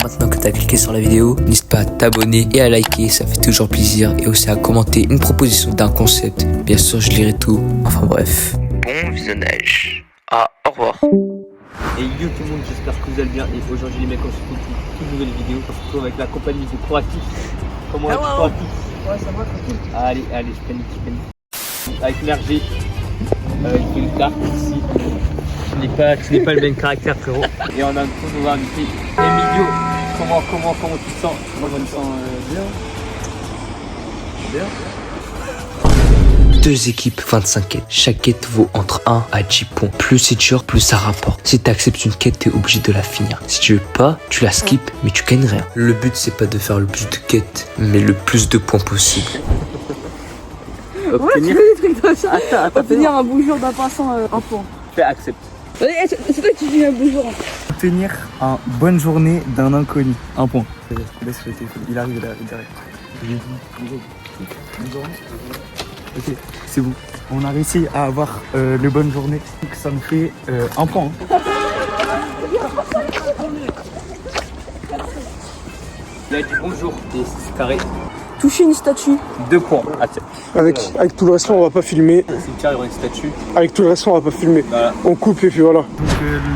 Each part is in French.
Maintenant que tu as cliqué sur la vidéo, n'hésite pas à t'abonner et à liker, ça fait toujours plaisir. Et aussi à commenter une proposition d'un concept. Bien sûr, je lirai tout. Enfin bref. Bon visionnage. Au revoir. Et yo tout le monde, j'espère que vous allez bien. Et aujourd'hui les mecs, on se retrouve pour une toute nouvelle vidéo. On se retrouve avec la compagnie de Proactif. Comment est-ce Proactif? Ouais, ça va, tranquille. Allez, je panique. Avec Mergé, il fait une carte ici. Tu n'es pas le même caractère, frérot. Et on a un nouveau invité, Emilio. Comment tu te sens? Moi, je me sens bien. Bien. Deux équipes, 25 quêtes. Chaque quête vaut entre 1 à 10 points. Plus c'est dur, plus ça rapporte. Si tu acceptes une quête, t'es obligé de la finir. Si tu veux pas, tu la skip, mais tu gagnes rien. Le but, c'est pas de faire le plus de quêtes, mais le plus de points possible. Ouais, tu fais des trucs comme ça. Obtenir un bonjour d'un passant, un point. Fais accepte. C'est toi qui dis un bonjour. Obtenir une bonne journée d'un inconnu. Un point. Laisse le téléphone. Il arrive derrière. Ok, c'est bon. On a réussi à avoir le bonne journée. Donc ça me fait un point. Il a dit bonjour et c'est carré. Toucher une statue. 2 points. Accepte. Avec tout le reste, on va pas filmer. Le cimetière, il y aura une statue. Avec tout le reste, on va pas filmer. Voilà. On coupe et puis voilà. Donc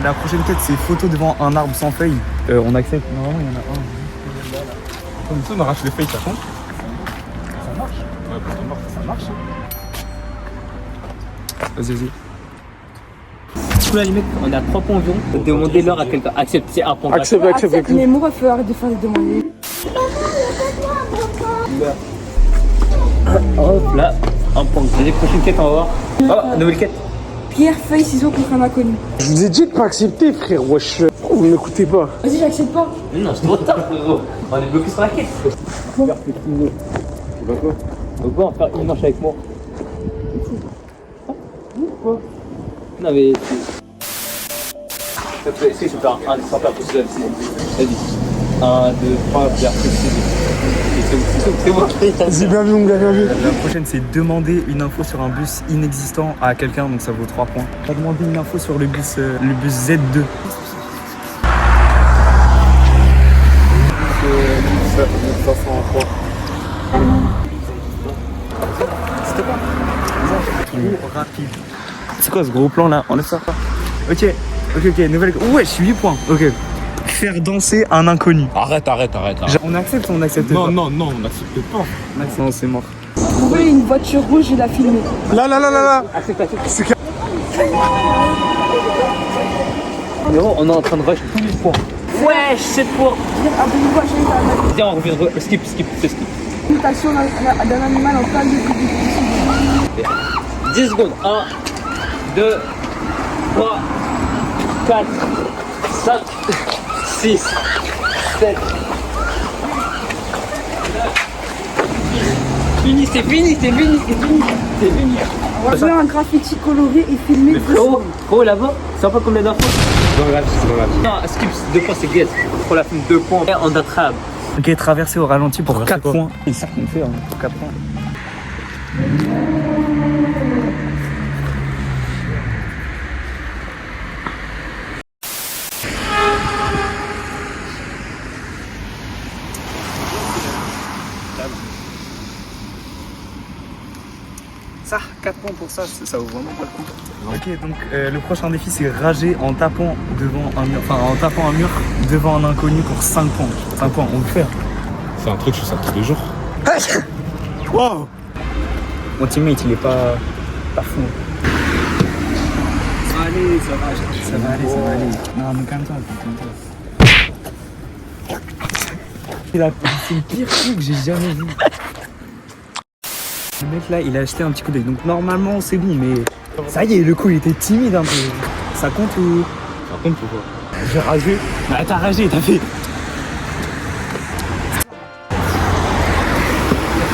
la prochaine quête, c'est photo devant un arbre sans feuilles. On accepte. Normalement, il y en a un. Comme ça, on arrache les feuilles, ça compte. Ça marche. Ouais, pour ton mort, ça marche. Vas-y. Sous la limite, on a 3 points environ. Demandez-leur à quelqu'un. Accepte, c'est un point. Accepte. Mais moi, il faut arrêter de faire des demandes. Hop là, un point. Les prochaines quêtes, on va voir. Oh, nouvelle quête. Pierre, feuille, ciseaux contre un inconnu. Je vous ai dit de pas accepter, frère. Wesh. Vous m'écoutez pas. Vas-y, j'accepte pas. Non, c'est trop tard, frérot. On est bloqué sur la quête. Bon. Tu vas quoi? Donc, on va faire une manche avec moi. Quoi? Non, mais. Essaye de faire un sans faire pousser la ciseaux. Vas-y. 1, 2, 3, faire pousser. C'est moi. Vas-y, bien vu, mon gars, bien vu. La prochaine, c'est demander une info sur un bus inexistant à quelqu'un, donc ça vaut 3 points. On va demander une info sur le bus Z2. C'était pas rapide. C'est quoi ce gros plan là? Enlève ça. Ok, nouvelle. Ouais, je suis 8 points. Ok. Faire danser un inconnu. Arrête. On accepte ou on accepte Non, pas? on n'accepte pas. Non, c'est mort. Trouver une voiture rouge et la filmer. Là. Accepte. Gros, on est en train de rush tous les points. Ouais, 7 points. Abonnez-vous à la chaîne. Viens, on revient. Skip. Imitation d'un animal en plein lieu public. 10 secondes. 1, 2, 3, 4, 5, 6, 7. C'est fini. On va faire un graffiti coloré et filmé. Mais frérot, là-bas, c'est pas combien d'infos? C'est pas grave. Non, skip, 2 points, c'est guess. Pour la fin, 2 points. On attrape. Ok, traverser au ralenti pour 4 points. C'est ça qu'on fait, pour 4 points. Ça, 4 points pour ça, ça vaut vraiment pas le coup. Ok, donc le prochain défi c'est rager en tapant un mur devant un inconnu pour 5 points. 5 points, on le fait. C'est un truc, je fais ça tous les jours. Wow. Mon teammate il est pas fou. Ça va aller. Non, mais calme-toi. C'est le pire coup que j'ai jamais vu. Le mec là, il a acheté un petit coup d'œil. Donc normalement c'est bon, mais ça y est, le coup il était timide un peu. Ça compte ou quoi? J'ai rasé. Bah t'as ragé, t'as fait.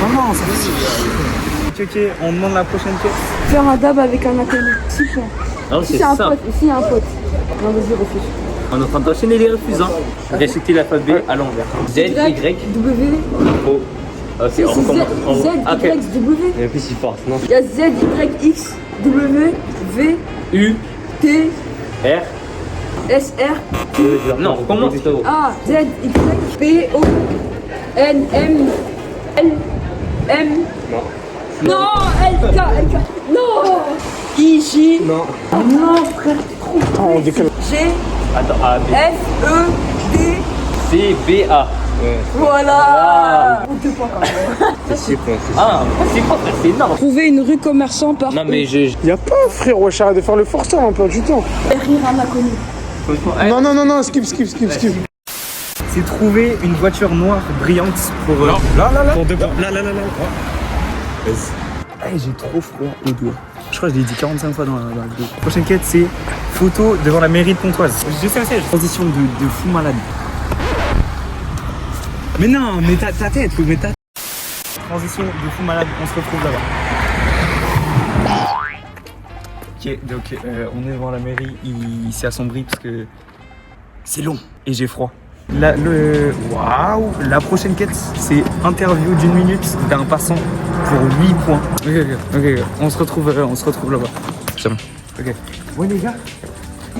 Comment ça fait? Ok, on demande la prochaine pièce. Faire un dab avec un inconnu. 6 points. Non, Si c'est c'est un simple. pote, si un pote. Non, vas-y, refuse. On est en train d'enchaîner les refus. Réciter l'alphabet à l'envers. Z, Y, W. O. Ok, Si, on c'est recommence. Z, Y, W. Il y a plus si fort, non? Il y a Z, Y, X, W, V, U, T, R, S-R Non, comment A-Z-Y-P-O-N-M-L-M. Non, L-K. Non. I-J. Non. Non, frère. On décale. G. Attends, A, B. F-E-D. C, B, A. Voilà. 2 points quand même. Ah, c'est quoi, frère, c'est énorme. Trouver une rue commerçant par Non, mais Y'a pas, frère, wesh, arrête de faire le forçat, on perd du temps. rire un inconnu. Non, skip. C'est trouver une voiture noire brillante pour. Là. Pour 2 points. Là. Vas-y. J'ai trop froid au doigt. Je crois que je l'ai dit 45 fois dans la vidéo. Prochaine quête, c'est photo devant la mairie de Pontoise. Je sais. Transition de fou malade. Mais non, mais ta tête, mais ta. Transition de fou malade, on se retrouve là-bas. Ok, donc on est devant la mairie, il s'est assombri parce que c'est long et j'ai froid. Waouh! La prochaine quête, c'est interview d'1 minute d'un passant pour 8 points. Ok, on se retrouve là-bas. C'est bon. Ok. Ouais les gars.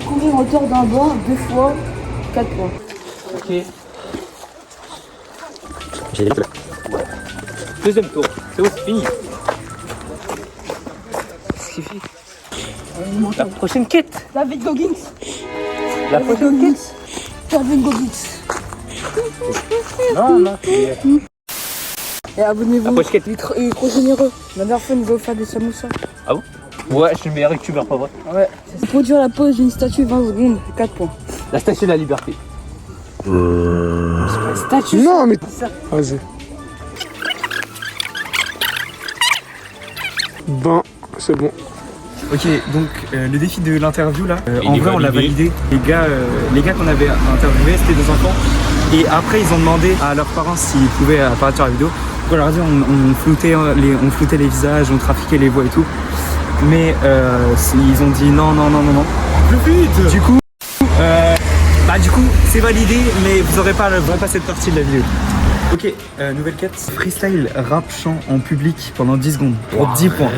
Courir en hauteur d'un banc 2 fois 4 points. Ok. Deuxième tour. C'est bon, c'est fini. C'est fini. La prochaine quête. David Goggins. La prochaine quête. David Goggins. Non. Et abonnez-vous. La prochaine quête. Il est trop généreux. La dernière fois, il nous a offert des samoussas. Ah bon? Ouais, je suis le meilleur youtubeur, pas vrai? Ouais. Produire la pose d'une statue 20 secondes, 4 points. La statue de la liberté. Statue. Non, mais. Vas-y. Ben, c'est bon. Ok, donc le défi de l'interview là, en est vrai on l'a validé. validé. Les gars qu'on avait interviewés, c'était des enfants. Et après ils ont demandé à leurs parents s'ils pouvaient apparaître sur la vidéo. Donc on leur a dit on floutait les visages, on trafiquait les voix et tout. Mais ils ont dit non. Plus vite. Du coup, c'est validé, mais vous aurez pas cette partie de la vidéo. Ok, nouvelle quête. Freestyle rap chant en public pendant 10 secondes. Pour 10 points.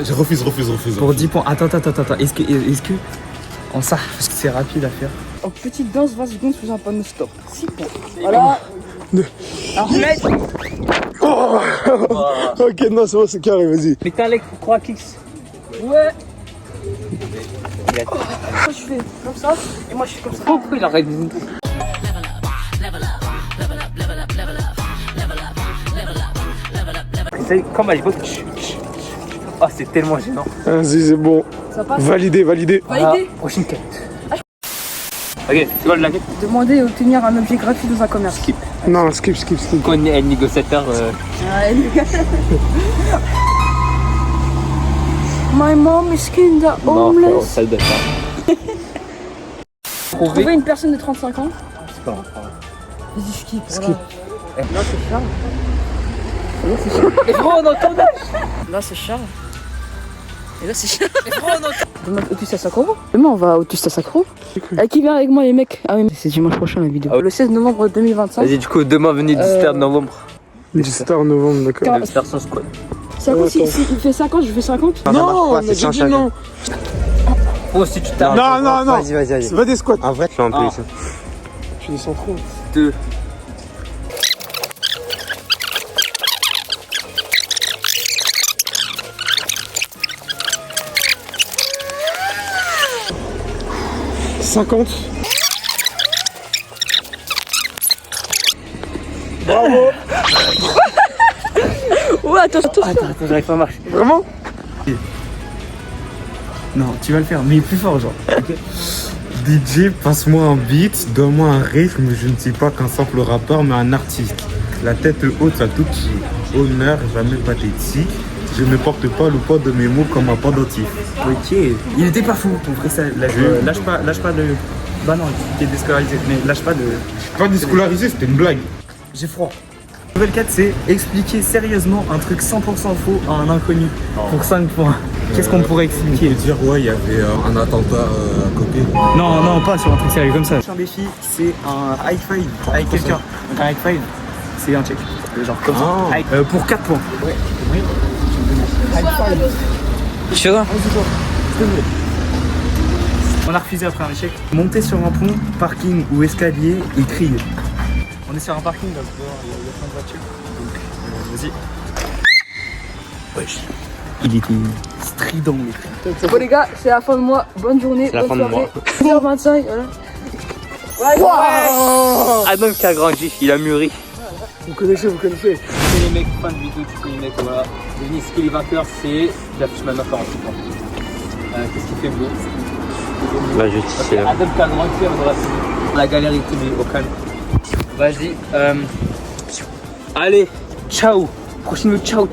Je refuse. Pour 10 points. Attends. Est-ce que. En ça, parce que c'est rapide à faire. En petite danse 20 secondes sous un panneau stop. 6 points. Voilà. Arrête. Ok, non, c'est bon, c'est carré, vas-y. Mais t'as les 3 kicks. Ouais. Moi je fais comme ça et moi je fais comme ça. Pourquoi il arrête de nous? C'est comme à l'époque. Oh, c'est tellement gênant. Vas-y, c'est bon. Ça passe. Validé. Validé. Prochaine quête. Ok, c'est quoi la quête? Demander et obtenir un objet gratuit dans un commerce. Skip. Non, skip. Quand on est négociateur. My mom is kinda Non, homeless. ça le donne pas. Trouver une personne de 35 ans. C'est pas grave. Vas-y, skip. Skip. Voilà. Là c'est Charles. Mais gros, on entend. Là c'est Charles. Et là c'est Charles. Demain Auguste à Sacro. Demain on va à Auguste à Sacro. Qui vient avec moi les mecs? Ah oui, c'est dimanche prochain la vidéo. Ah ouais. Le 16 novembre 2025. Vas-y, du coup, demain, venez 17h de novembre. 17h novembre, d'accord. Le faire son squad. Ça compte si il fait 50, je fais 50. Non, on a déjà dit non. Oh, si tu t'arrêtes. Non. Vas-y. C'est pas des squats. En vrai, tu fais un peu ça. Je descends trop. 2. Bravo. Ouais, attends. Attends, j'arrive pas à marcher. Vraiment? Non, tu vas le faire, mais plus fort, genre. DJ, passe-moi un beat, donne-moi un rythme. Je ne suis pas qu'un simple rappeur, mais un artiste. La tête haute à tout petit. Honneur, jamais pathétique. Je ne porte pas le poids de mes mots comme un pendentif. Ok. Il était pas fou, ton freestyle. Lâche pas le. Bah non, tu t'es déscolarisé, mais lâche pas de. Je suis pas déscolarisé, c'était une blague. J'ai froid. Nouvelle 4, c'est expliquer sérieusement un truc 100% faux à un inconnu pour 5 points. Qu'est-ce qu'on pourrait expliquer? Et dire, ouais, il y avait un attentat à côté. Non, pas sur un truc sérieux comme ça. Un défi, c'est un high five avec quelqu'un. Donc un high five, c'est un check. Genre comme ça. Pour 4 points. Ouais. Tu fais quoi? On a refusé après un échec. Monter sur un pont, parking ou escalier et crier. On est sur un parking, donc dehors, il y a plein de voitures. Donc, vas-y. Wesh. Il était strident, le cri. Bon les gars, c'est la fin de mois. Bonne journée, bonne soirée. 1h25, voilà. Adam qui a grandi, il a mûri. Vous connaissez. C'est les mecs, fin de vidéo, tu connais les mecs, voilà. Denis, qui est les vainqueurs, c'est. J'affiche maintenant 48 points. Qu'est-ce qu'il fait, Bleu? La justice, c'est là. Adam qui a grandi, on aura fini. La galère et tout, mais au calme. Vas-y. Allez, ciao. Prochaine, ciao.